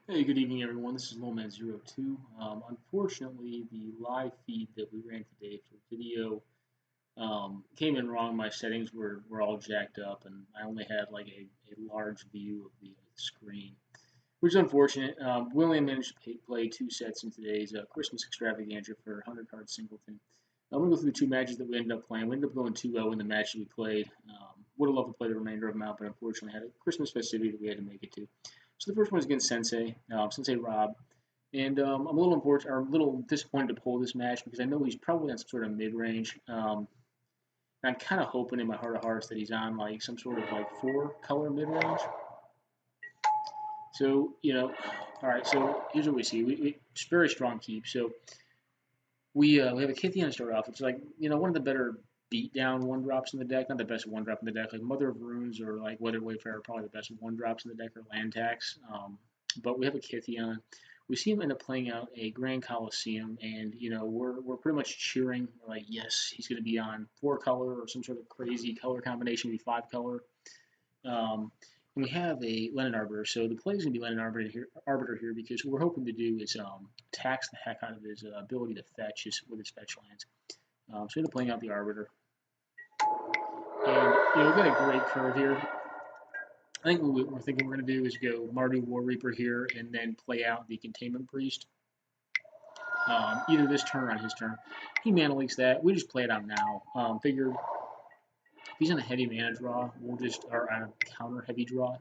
Hey, good evening, everyone. This is Lowman02. Unfortunately, the live feed that we ran today for video came in wrong. My settings were all jacked up, and I only had like a large view of the screen, which is unfortunate. We only managed to play two sets in today's Christmas extravaganza for 100 card Singleton. I'm going to go through the two matches that we ended up playing. We ended up going 2-0 in the match that we played. Would have loved to play the remainder of them out, but unfortunately had a Christmas festivity that we had to make it to. So the first one is against Sensei Rob. And I'm a little unfortunate, or a little disappointed to pull this match because I know he's probably on some sort of mid-range. And I'm kind of hoping in my heart of hearts that he's on like some sort of like four-color mid-range. So all right. So here's what we see. We it's very strong keep. So we have a Kithian to start off. It's like one of the better beatdown one drops in the deck. Not the best one drop in the deck. Like Mother of Runes or like Weather Wayfarer are probably the best one drops in the deck or land tax. But we have a Kithian. We see him end up playing out a Grand Coliseum, and we're pretty much cheering. We're like, yes, he's going to be on four color or some sort of crazy color combination, maybe five color. Um, and we have a Lennon Arbiter, so the play is going to be Lennon Arbiter here because what we're hoping to do is tax the heck out of his ability to fetch with his fetch lands. So we end up playing out the Arbiter, and we got a great curve here. I think what we're thinking we're going to do is go Mardu War Reaper here and then play out the Containment Priest. Either this turn or on his turn. He mana leaks that. We just play it out now. Figure if he's on a heavy mana draw, or on a counter heavy draw,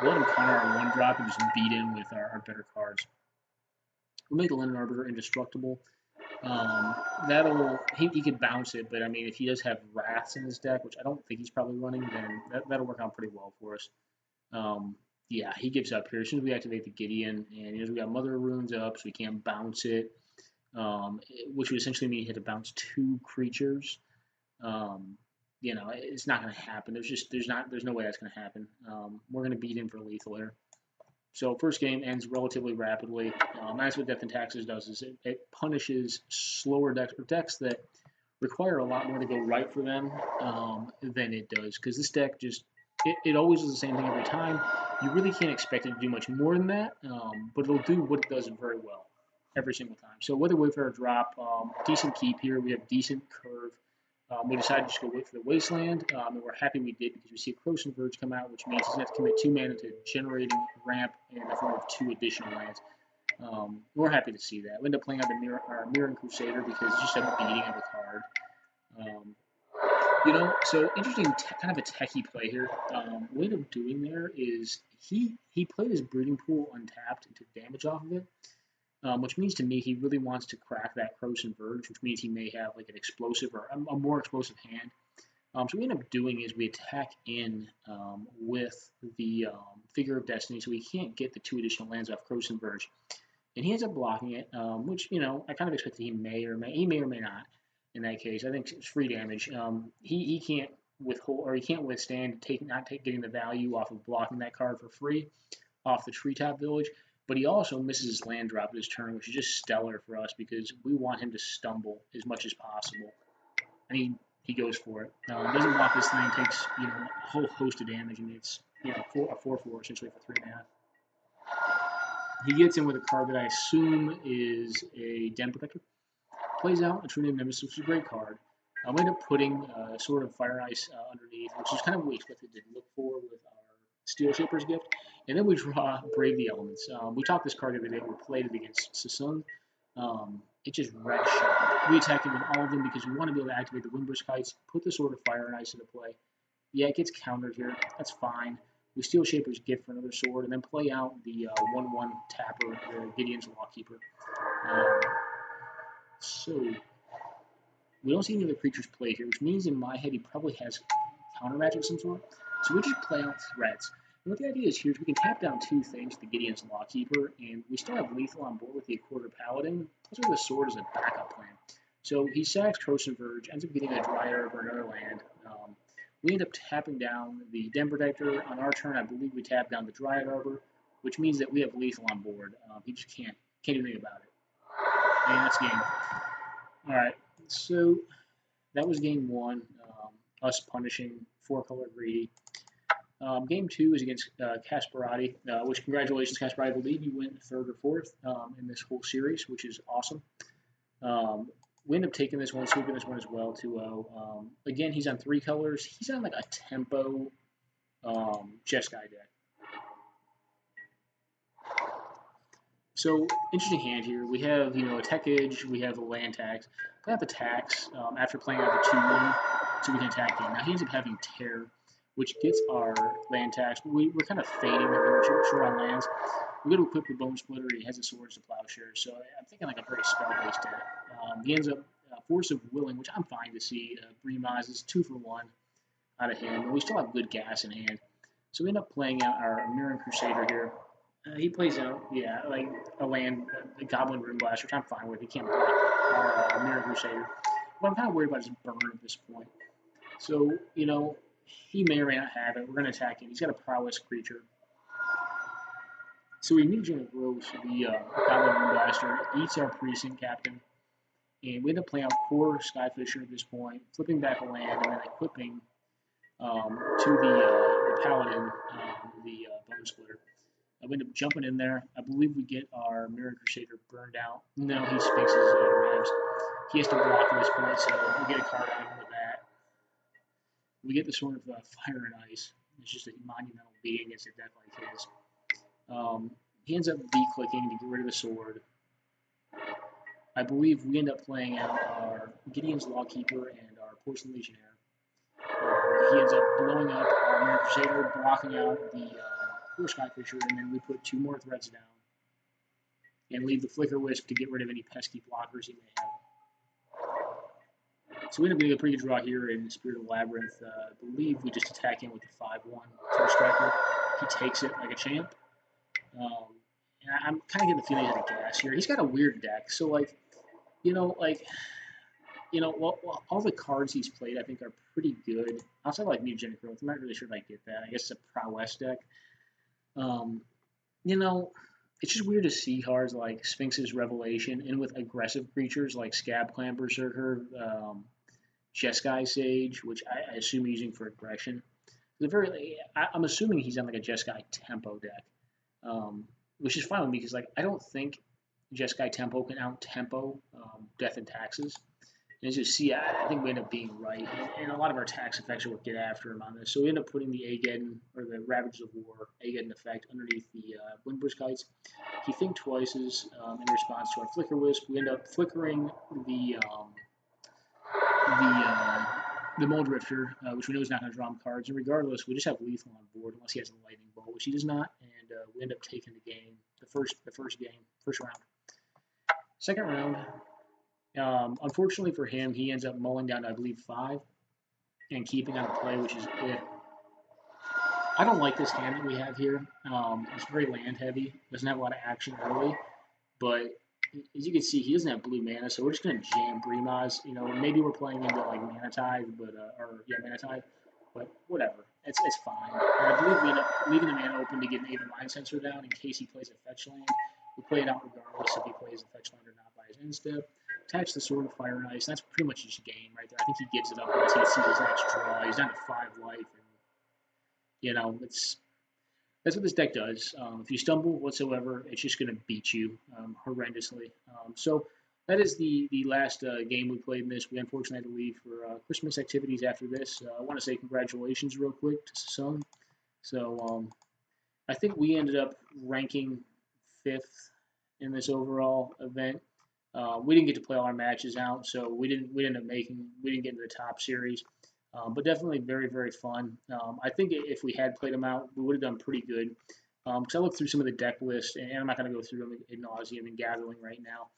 we'll let him counter our one drop and just beat him with our better cards. We'll make the Lennon Arbiter indestructible. He could bounce it, but I mean, if he does have Wraths in his deck, which I don't think he's probably running, then that'll work out pretty well for us. Yeah, he gives up here as soon as we activate the Gideon, and we got Mother of Runes up, so we can't bounce it, which would essentially mean he had to bounce two creatures. Um, it's not going to happen. There's no way that's going to happen. We're going to beat him for lethal here. So first game ends relatively rapidly. That's what Death and Taxes does is it punishes slower decks or decks that require a lot more to go right for them than it does because this deck it always does the same thing every time. You really can't expect it to do much more than that, but it'll do what it does very well every single time. So whether Wayfarer drop, decent keep here, we have decent curve. We decided to just go wait for the Wasteland, and we're happy we did because we see a Corrosive Verge come out, which means he's going to have to commit 2 mana to generating ramp in the form of 2 additional lands. We're happy to see that. We end up playing out the Mirren Crusader because it's just a beating of a card. Um, so interesting, kind of a techie play here. What he ended up doing there is he played his Breeding Pool untapped and took damage off of it, which means to me he really wants to crack that Corrosive Verge, which means he may have like an explosive or a more explosive hand. So what we end up doing is we attack in with the Figure of Destiny, so we can't get the 2 additional lands off Corrosive Verge, and he ends up blocking it, which I kind of expected he may or may not. In that case, I think it's free damage. He can't withhold or he can't withstand getting the value off of blocking that card for free off the Treetop Village. But he also misses his land drop this turn, which is just stellar for us because we want him to stumble as much as possible. And he goes for it. Doesn't block this thing, takes a whole host of damage, and it's a 4/4 essentially for 3.5. He gets in with a card that I assume is a Den Protector. Plays out a True Name Nemesis, which is a great card. We end up putting Sword of Fire Ice underneath, which is kind of what we expected to look for with our Steel Shaper's Gift. And then we draw Brave the Elements. We talked this card the other day. We played it against Sasung. It just wrecks shop. We attack him with all of them because we want to be able to activate the Windburst Kites, put the Sword of Fire and Ice into play. Yeah, it gets countered here. That's fine. We steal Shaper's Gift for another sword, and then play out the 1/1 tapper, the Gideon's Lawkeeper. Um, so we don't see any other creatures played here, which means in my head he probably has counter magic of some sort. So we just play out threats. And what the idea is here is we can tap down 2 things with the Gideon's Lawkeeper, and we still have lethal on board with the Quarter Paladin, plus with the sword as a backup plan. So he sacks Corrosive Verge, ends up getting a Dryad or another land. We end up tapping down the Den Protector. On our turn, I believe we tap down the Dryad Arbor, which means that we have lethal on board. He just can't do anything about it. And that's game. All right, so that was game 1. Us punishing 4-color greedy. Game 2 is against Kasparati, which congratulations, Kasparati. I believe you went third or fourth in this whole series, which is awesome. We end up taking this one, sweeping this one as well, 2-0. Again, he's on 3 colors. He's on like a tempo Jeskai deck. So, interesting hand here. We have, a tech edge, we have a land tax. Play out the tax after playing out the 2-1, so we can attack him. Now, he ends up having tear, which gets our land tax. But we're kind of fading that we were short on lands. We go to equip the Bone Splitter, he has a Swords to Plowshare, so I'm thinking like a very spell-based deck. He ends up Force of Willing, which I'm fine to see. Bremaz is 2 for 1 out of him, and we still have good gas in hand. So we end up playing out our Mirren Crusader here. He plays out, like a land, a Goblin Rune Blast, which I'm fine with. He can't block our Mirror Crusader. But I'm kind of worried about his burn at this point. So, he may or may not have it. We're going to attack him. He's got a prowess creature. So we immediately grows the Goblin Rune Blaster, eats our Precinct Captain, and we end up playing out Core Skyfisher at this point, flipping back a land, and then equipping to the Paladin, the Bone Splitter. I end up jumping in there. I believe we get our Mirror Crusader burned out. No, he sphinxes revs. He has to block at this point, so we get a card out of him with that. We get the Sword of Fire and Ice. It's just a monumental beating against a deck like his. He ends up V-clicking to get rid of the sword. I believe we end up playing out our Gideon's Lawkeeper and our Porcelain Legionnaire. He ends up blowing up our Mirror Crusader, blocking out the Skyfisher, and then we put 2 more threads down and leave the Flicker Wisp to get rid of any pesky blockers he may have. So we end up getting a pretty good draw here in Spirit of Labyrinth. I believe we just attack him with the 5-1 First Striker. He takes it like a champ. And I'm kind of getting the feeling he's at a gas here. He's got a weird deck, so all the cards he's played I think are pretty good. Outside like Mutagenic Growth, I'm not really sure if I get that. I guess it's a prowess deck. It's just weird to see cards like Sphinx's Revelation in with aggressive creatures like Scab Clan Berserker, Jeskai Sage, which I assume he's using for aggression. I'm assuming he's on like a Jeskai Tempo deck, which is fine with me because I don't think Jeskai Tempo can out tempo Death and Taxes. And as you see, I think we end up being right, and a lot of our tax effects will get after him on this. So we end up putting the Ageddon, or the Ravages of War, Ageddon effect underneath the Windbush Kites. He think twices in response to our Flicker Wisp. We end up flickering the Muldrifter, which we know is not going to draw him cards. And regardless, we just have lethal on board unless he has a Lightning Bolt, which he does not. And we end up taking the game, the first round. Second round. Unfortunately for him, he ends up mulling down to, I believe, 5 and keeping on the play, which is it. I don't like this hand that we have here. It's very land heavy. Doesn't have a lot of action early, but as you can see, he doesn't have blue mana, so we're just going to jam Bremaz. Maybe we're playing into like Mana Tithe, Mana Tithe, but whatever. It's fine. And I believe we end up leaving the mana open to get an Aven Mind Sensor down in case he plays a fetch land. We play it out regardless if he plays a fetch land or not by his end step. Attach the Sword of Fire and Ice. That's pretty much his game right there. I think he gives it up once he sees his next draw. He's down to 5 life, and that's what this deck does. If you stumble whatsoever, it's just going to beat you horrendously. So that is the last game we played in this. We unfortunately had to leave for Christmas activities after this. I want to say congratulations real quick to Sasson. So I think we ended up ranking 5th in this overall event. We didn't get to play all our matches out, so we didn't get into the top series. But definitely very, very fun. I think if we had played them out, we would have done pretty good. Because I looked through some of the deck lists, and I'm not going to go through them ad nauseum and gathering right now.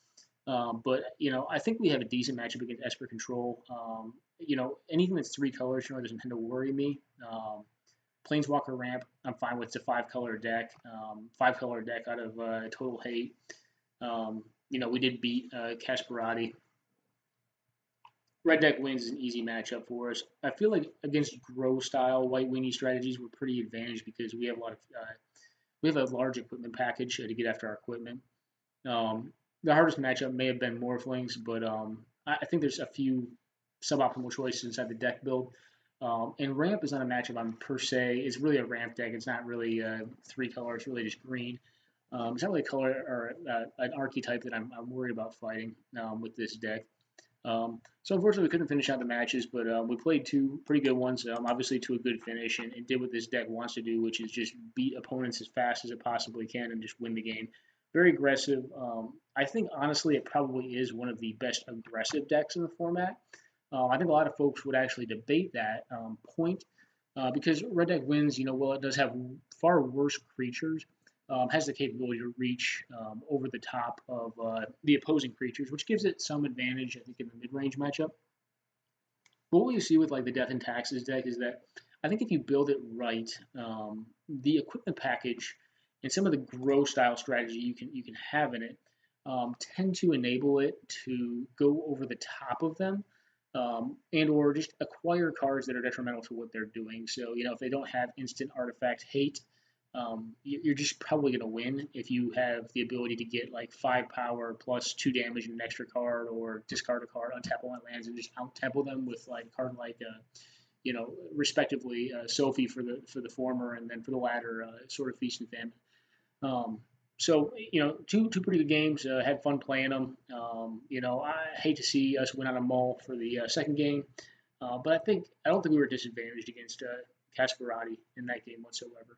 But I think we have a decent matchup against Esper Control. Anything that's 3 colors doesn't tend to worry me. Planeswalker Ramp, I'm fine with. It's a 5-color deck. 5-color deck out of Total Hate. We did beat Kasparati. Red deck wins is an easy matchup for us. I feel like against grow style white weenie strategies, we're pretty advantaged because we have a large equipment package to get after our equipment. The hardest matchup may have been Morphlings, but I think there's a few suboptimal choices inside the deck build. And ramp is not a matchup I'm per se. It's really a ramp deck. It's not really 3 color. It's really just green. It's not really a color or an archetype that I'm worried about fighting with this deck. So unfortunately, we couldn't finish out the matches, but we played 2 pretty good ones. Obviously, to a good finish, and did what this deck wants to do, which is just beat opponents as fast as it possibly can and just win the game. Very aggressive. I think honestly, it probably is one of the best aggressive decks in the format. I think a lot of folks would actually debate that point because red deck wins. Well, it does have far worse creatures. Has the capability to reach over the top of the opposing creatures, which gives it some advantage, I think, in the mid-range matchup. But what you see with like the Death and Taxes deck is that I think if you build it right, the equipment package and some of the grow style strategy you can have in it tend to enable it to go over the top of them and or just acquire cards that are detrimental to what they're doing. So if they don't have instant artifact hate, you're just probably going to win if you have the ability to get like 5 power plus 2 damage and an extra card, or discard a card, untap all my lands, and just out tempo them with like a card like respectively Sophie for the former, and then for the latter, sort of Feast and Famine. So two pretty good games. Had fun playing them. I hate to see us win on a mull for the second game, but I don't think we were disadvantaged against Kasparati in that game whatsoever.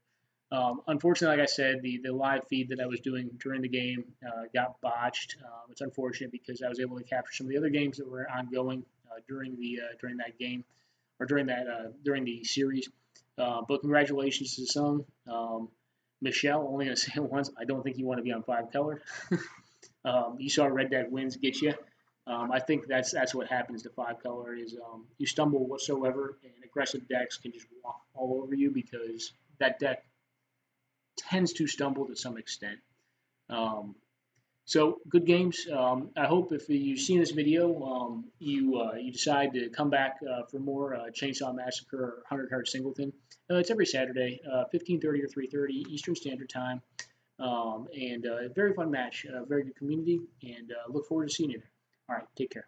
Unfortunately, like I said, the live feed that I was doing during the game got botched. It's unfortunate because I was able to capture some of the other games that were ongoing during that game, or during the series. But congratulations to Sung. Michelle, only going to say it once, I don't think you want to be on 5 color. You saw red deck wins get you. I think that's what happens to 5 color is you stumble whatsoever, and aggressive decks can just walk all over you because that deck tends to stumble to some extent. So good games. I hope if you've seen this video, you decide to come back for more Chainsaw Massacre or 100-card Singleton. It's every Saturday, 15:30 or 3:30 Eastern Standard Time, and very fun match, very good community, and look forward to seeing you there. All right, take care.